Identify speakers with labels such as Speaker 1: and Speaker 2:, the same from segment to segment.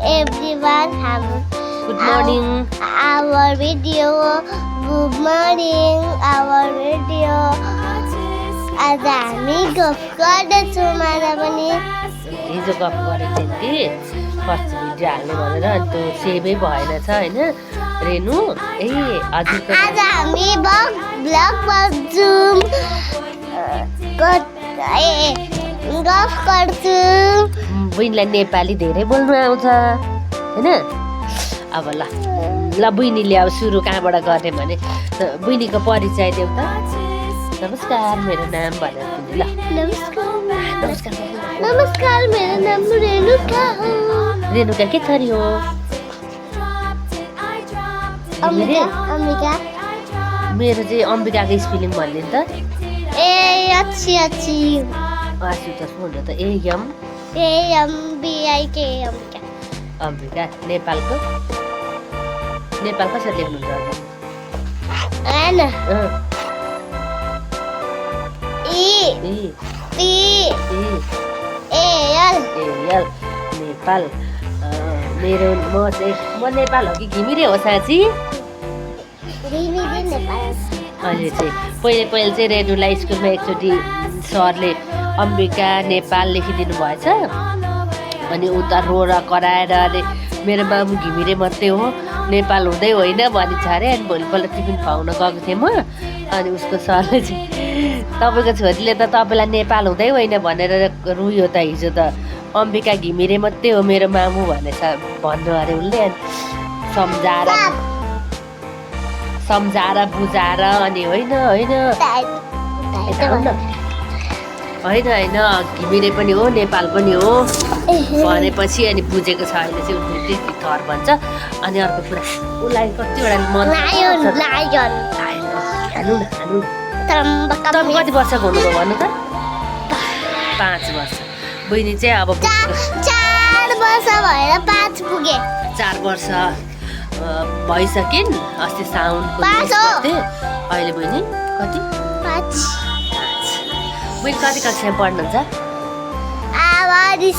Speaker 1: everyone.
Speaker 2: Good morning.
Speaker 1: Our video. Good morning. Our video. आज हामी गफ गर्दैछौँ मलाई पनि
Speaker 2: हिजो गफ गरेको थिएँ कि फर्स्ट भिडियो हाल्ने भनेर अनि त्यो सेभै भएन छ होइन रेनु हजुरको
Speaker 1: आज हामी ब्लग गर्छौँ गफ गर्छौँ
Speaker 2: बहिनीलाई नेपाली धेरै बोल्नु आउँछ होइन अब ल बहिनीले अब सुरु कहाँबाट गर्ने भने बहिनीको परिचय देऊ त नमस्कार मेरो नाम भनेर तिमी ल
Speaker 1: नमस्कार मेरो नाम रेणुका हो
Speaker 2: रेणुका के थरी हो
Speaker 1: अम्बिका
Speaker 2: मेरो चाहिँ अम्बिकाको स्पेलिङ भन्ने त
Speaker 1: अच्छी
Speaker 2: आसु त सुन त एम अम्बिका नेपालको कसरी लेख्नुहुन्छ नेपाल मेरो म नेपाल हो कि घिमिरे हो साँच्ची अहिले चाहिँ पहिले चाहिँ रेणुलाई स्कुलमा एकचोटि सरले अम्बिका नेपाल लेखिदिनु भएछ अनि उता रोएर कराएर अरे मेरो मामु घिमिरे मात्रै हो नेपाल हुँदै होइन भनिन्छ अरे अनि भोलिपल्ट टिफिन खुवाउन गएको थिएँ म अनि उसको सरले चाहिँ तपाईँको छोरीले त तपाईँलाई नेपाल हुँदै होइन भनेर रुयो त हिजो त अम्बिका घिमिरे मात्रै हो मेरो मामु भनेछ भन्नु अरे उसले अनि सम्झाएर बुझाएर अनि होइन घिमिरे पनि हो नेपाल पनि हो भनेपछि अनि बुझेको छ अहिले चाहिँ उसले त्यति थर भन्छ अनि अर्को कुरा उसलाई कतिवटा मन तपाईँ कति वर्षको हुनुभयो भन्नु त 5 वर्ष बहिनी चाहिँ अब
Speaker 1: 4 वर्ष भएर 5 पुगे
Speaker 2: 4 वर्ष भइसकिन् अस्ति साउनको अहिले बहिनी कति
Speaker 1: 5
Speaker 2: बहिनी कति कक्षामा पढ्नुहुन्छ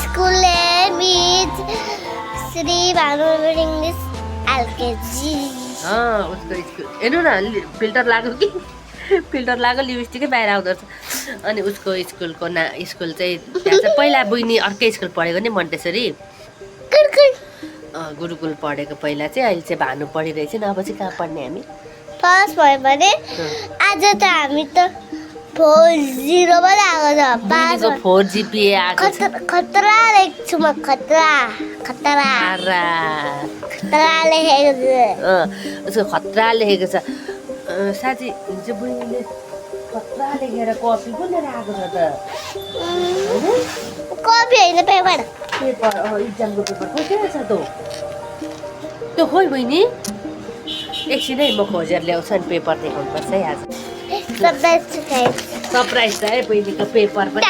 Speaker 1: school Shri Bhanubhakta English LKG
Speaker 2: उसको स्कुल हेर्नु न फिल्टर लाग्यो लिपस्टिकै बाहिर आउँदो रहेछ अनि उसको स्कुलको स्कुल चाहिँ त्यहाँ चाहिँ पहिला बहिनी अर्कै स्कुल पढेको नि मन्टेश्वरी गुरुकुल पढेको पहिला चाहिँ अहिले चाहिँ भानु पढिरहेछ नि अब चाहिँ कहाँ पढ्ने हामी
Speaker 1: फर्स्ट भयो भने आज त हामी त 4-0 बाट आएको छ
Speaker 2: 4 GPA आएको छ
Speaker 1: खतरा लेख्छु म खतरा लेखेको छ
Speaker 2: उसको खतरा लेखेको छ साँच्ची हिजो बहिनीले खतरा लेखेर कपी पो लिएर आएको छ त
Speaker 1: कपी होइन पेपर
Speaker 2: इक्जामको पेपर खोजेर छ त्यो खोइ बहिनी एकछिनै म खोजेर ल्याउँछ नि पेपर देखाउनुपर्छ है आज सरप्राइज छ है बहिनीको पेपर पनि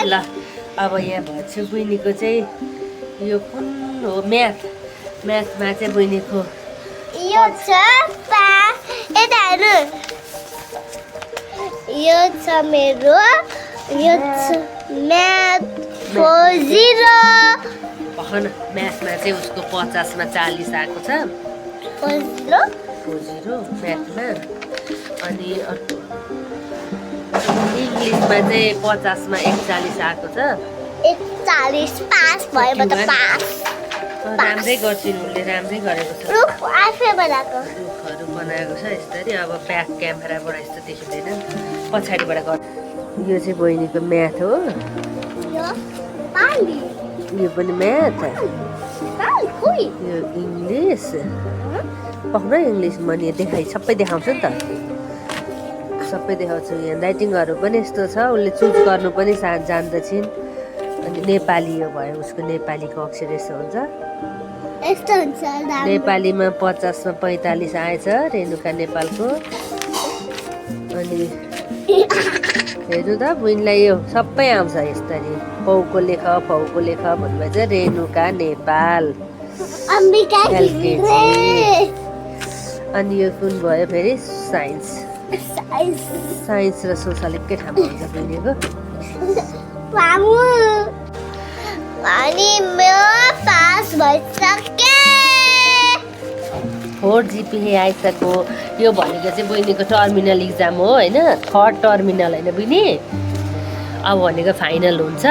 Speaker 2: ल अब यहाँ भन्छु बहिनीको चाहिँ यो कुन हो म्याथमा चाहिँ बहिनीको
Speaker 1: यो छ यो छ मेरो यो छ म्याथ 4-0
Speaker 2: भन म्याथमा चाहिँ उसको 50 मा 40 आएको छ 4-0 म्याथमा अनि इङ्ग्लिसमा चाहिँ 50 मा 41 आएको छ
Speaker 1: 41 पास भयो त पास
Speaker 2: राम्रै गर्छिन् उसले राम्रै गरेको छ
Speaker 1: रुख आफै बनाएको
Speaker 2: रुखहरू बनाएको छ यसरी अब ब्याक क्यामेराबाट यस्तो देखिँदैन पछाडिबाट गर्छ यो चाहिँ बहिनीको म्याथ हो यो पनि म्याथ यो इङ्ग्लिस पक्न इङ्ग्लिस मैले सबै देखाउँछु नि त सबै देखाउँछु यहाँ राइटिङहरू पनि यस्तो छ उसले चुज गर्नु पनि जान्दछिन् अनि नेपाली यो भयो उसको नेपालीको अक्षर यस्तो हुन्छ नेपालीमा 50 मा 45 आएछ रेणुका नेपालको अनि हेर्नु त बहिनीलाई यो सबै आउँछ यसरी फौको लेख भन्नुभएछ रेणुका नेपाल अनि यो कुन भयो फेरि साइन्स र सोसल एकै ठाउँमा हुन्छ बहिनीको
Speaker 1: अनि मेरो पास भइसक्यो
Speaker 2: 4 GPA आइसक्यो यो भनेको चाहिँ बहिनीको टर्मिनल इक्जाम हो होइन 3rd टर्मिनल होइन बहिनी अब भनेको फाइनल हुन्छ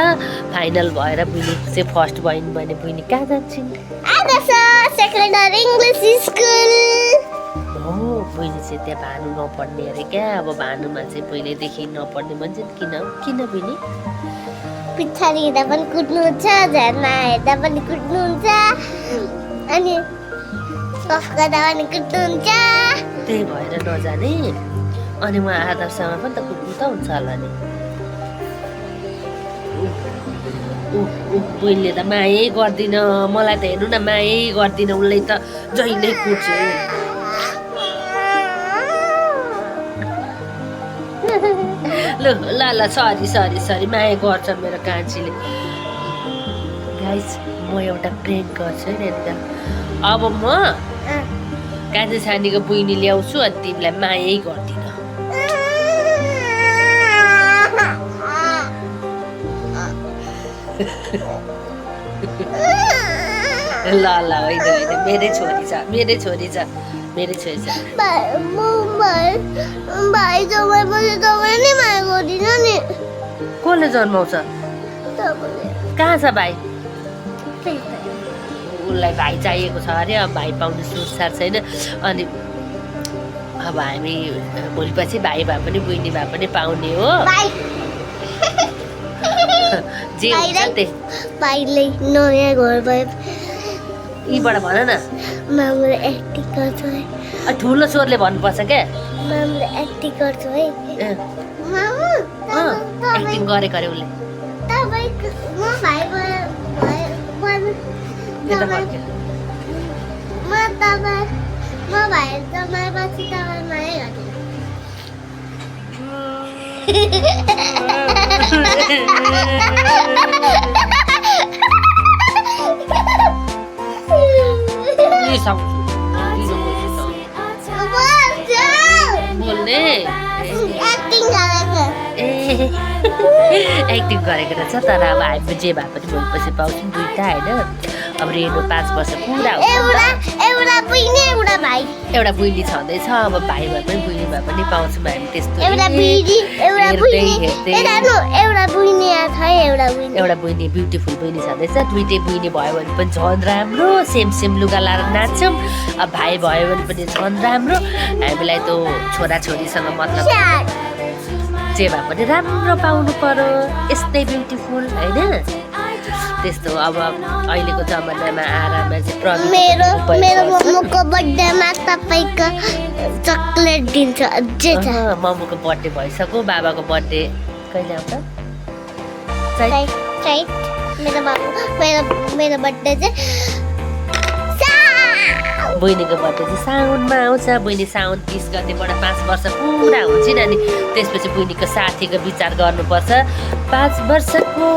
Speaker 2: फाइनल भएर बहिनी चाहिँ फर्स्ट बहिनी भने बहिनी कहाँ जान्छन्
Speaker 1: आदर्श सेकेन्डरी इङ्ग्लिस स्कुल
Speaker 2: हो बहिनी चाहिँ त्यहाँ भानु नपढ्ने अरे क्या अब भानुमा चाहिँ पहिल्यैदेखि नपढ्ने भन्छ किन बहिनी
Speaker 1: पछाडि हेर्दा पनि कुद्नुहुन्छ झ्यालमा हेर्दा पनि कुद्नुहुन्छ अनि कफ गर्दा पनि कुद्नुहुन्छ
Speaker 2: त्यही भएर नजाने अनि म आदर्शमा पनि त कुद्नु त हुन्छ होला नि बहिनीले त मायै गर्दिन मलाई त हेर्नु न मायै गर्दिन उसले त जहिले कुद्छ ल ल ल सरी माया गर्छ मेरो कान्छीले गाइस म एउटा प्रेन्क गर्छु है रेन्दा अब म कान्छी सानीको बहिनी ल्याउँछु अनि तिमीलाई मायै गर्दिन ल ल होइन मेरै छोरी छ
Speaker 1: भाइ जमाएपछि तपाईँ नै माया गर्दिन नि
Speaker 2: कसले जन्माउँछ कहाँ छ भाइ उसलाई भाइ चाहिएको छ अरे अब भाइ पाउने सुरसार छैन अनि अब हामी भोलिपछि भाइ भए पनि बहिनी भए पनि पाउने हो जे हुन्छ त्यही
Speaker 1: भाइले नयाँ घर भए
Speaker 2: यीबाट भन न
Speaker 1: मामुले एक्टिङ गर्छु है
Speaker 2: ठुलो स्वरले भन्नुपर्छ क्या
Speaker 1: मामुले एक्टिङ गर्छु है मामु
Speaker 2: एक्टिङ गरेको अरे उसले
Speaker 1: तपाईँ म भाइ म भाइ जमाएपछि तपाईँ माया
Speaker 2: बोल्ने एक्टिङ गरेको रहेछ तर अब हामी जे भए पनि भोलिपछि पाउँछौँ दुइटा होइन अब रेणु 5 वर्ष पुरा
Speaker 1: एउटा
Speaker 2: बुइनी छँदैछ अब भाइ भए पनि बुइनी भए पनि पाउँछौँ हामी त्यस्तो एउटा बुइनी ब्युटिफुल बुइनी छँदैछ दुइटै बुइनी भयो भने पनि झन् राम्रो सेम लुगा लाएर नाच्छौँ अब भाइ भयो भने पनि झन् राम्रो हामीलाई त छोराछोरीसँग मतलब जे भए पनि राम्रो पाउनु पर्यो यस्तै ब्युटिफुल होइन त्यस्तो अब अहिलेको जमानामा आराममा चाहिँ
Speaker 1: मेरो मम्मीको बर्थडेमा तपाईँको चक्लेट दिन्छ अझै छ
Speaker 2: मम्मीको बर्थडे भइसक्यो बाबाको बर्थडे कहिले आउँछ
Speaker 1: मेरो बर्थडे चाहिँ
Speaker 2: बहिनीको बर्थडे चाहिँ साउनमा आउँछ बहिनी साउन 30 गतेबाट 5 वर्ष पुरा हुन्छ नि अनि त्यसपछि बहिनीको साथीको विचार गर्नुपर्छ 5 वर्षको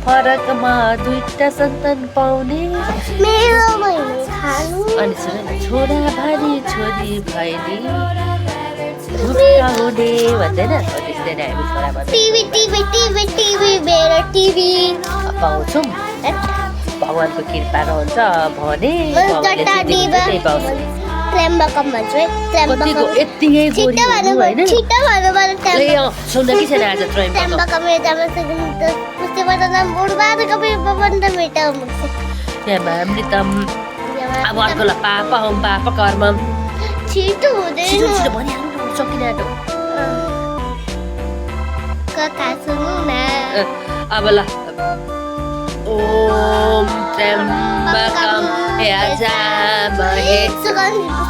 Speaker 2: फरकमा 2टा सन्तान पाउने अनि सुन न छोरा भारी छोरी भैनी हुने भन्दैन त्यस्तै नै हामी छोरा पाउँछौँ भगवानको कृपा रहन्छ भने सुन्दा कि छैन आज अब अर्कोलाई पापा हौँ पापा कर्म
Speaker 1: छिटो हुँदैन
Speaker 2: भनिहाल्नु सकिन आँटो अब ल ओम त्र्यम्बकम यजामहे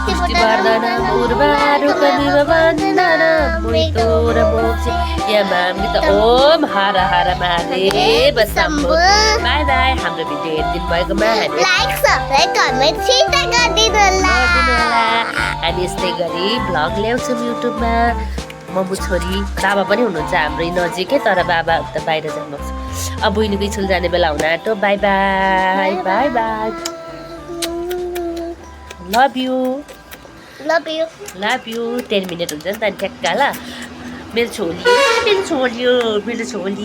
Speaker 2: पुष्टिवर्धनम उर्वारुकमिव वन्दनम मृत्युर्मोक्षे यमामृत ओम हर हर महादेव शम्भो बाई बाई हाम्रो भिडियो हेरिदिनु भएकोमा
Speaker 1: लाइक सब्स्क्राइब कमेन्ट सिधा गरिदिनु होला
Speaker 2: हामी यस्तै गरी भ्लग ल्याउँछौँ युट्युबमा मम्मु छोरी बाबा पनि हुनुहुन्छ हाम्रो नजिकै तर बाबा त बाहिर जानुहुन्छ अब बहिनीको स्कुल जाने बेला हुन auto by by by by love you 10 minute हुन्छ नि त ठ्याक्क ल मेरो छोरी